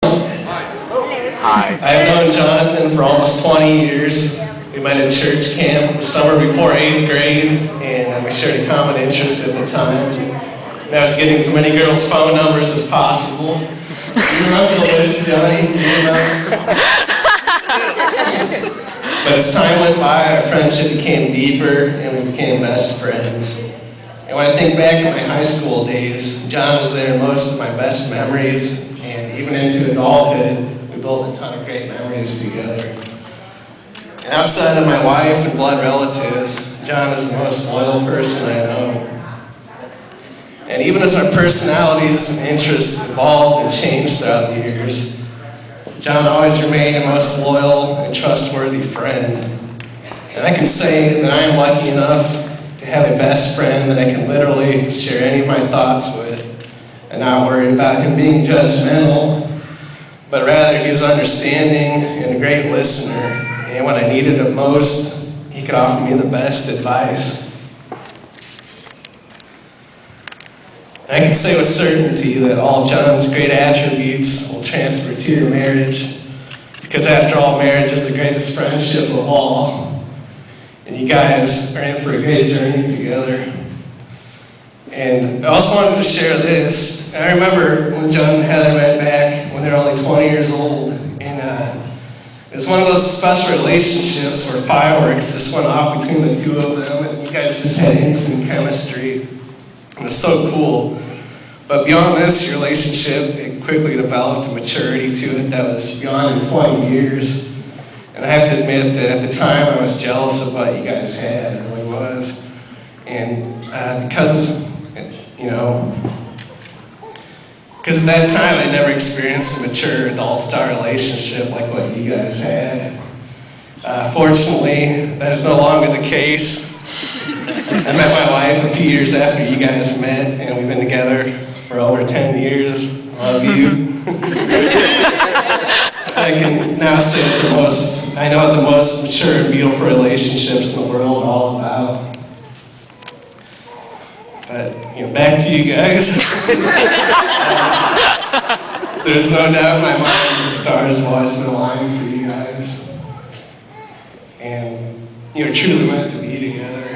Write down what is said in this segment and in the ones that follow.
Hi. I've known Jonathan for almost 20 years. We met at church camp the summer before 8th grade, and we shared a common interest at the time. And I was getting as many girls' phone numbers as possible. You remember the list, Johnny? You remember? But as time went by, our friendship became deeper, and we became best friends. And when I think back to my high school days, John was there in most of my best memories, and even into adulthood, we built a ton of great memories together. And outside of my wife and blood relatives, John is the most loyal person I know. And even as our personalities and interests evolved and changed throughout the years, John always remained a most loyal and trustworthy friend. And I can say that I am lucky enough to have a best friend that I can literally share any of my thoughts with and not worry about him being judgmental, but rather he was understanding and a great listener. And when I needed it most, he could offer me the best advice. And I can say with certainty that all of John's great attributes will transfer to your marriage, because after all, marriage is the greatest friendship of all. And you guys are in for a great journey together. And I also wanted to share this. I remember when John and Heather met back when they were only 20 years old. And it was one of those special relationships where fireworks just went off between the two of them, and you guys just had instant chemistry. It was so cool. But beyond this, your relationship, it quickly developed a maturity to it that was beyond 20 years. And I have to admit that at the time I was jealous of what you guys had, it really was. And because of that time, I never experienced a mature adult-style relationship like what you guys had. Fortunately, that is no longer the case. I met my wife a few years after you guys met, and we've been together for over 10 years. Love you. I can now say that I know what the most mature and beautiful relationships in the world are all about. But, back to you guys. There's no doubt in my mind that the stars have always been aligned for you guys. And you're truly meant to be together.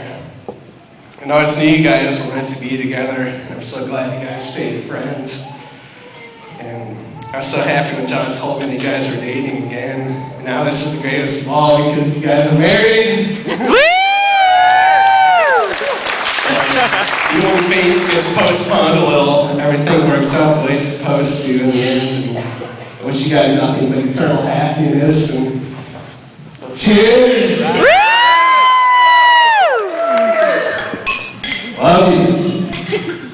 And I always knew you guys were meant to be together. I'm so glad you guys stayed friends. And I was so happy when John told me that you guys were dating again. And now this is the greatest of all because you guys are married. Even when fate gets postponed a little, everything works out the way it's supposed to in the end. And I wish you guys nothing but eternal happiness. And cheers! Love you.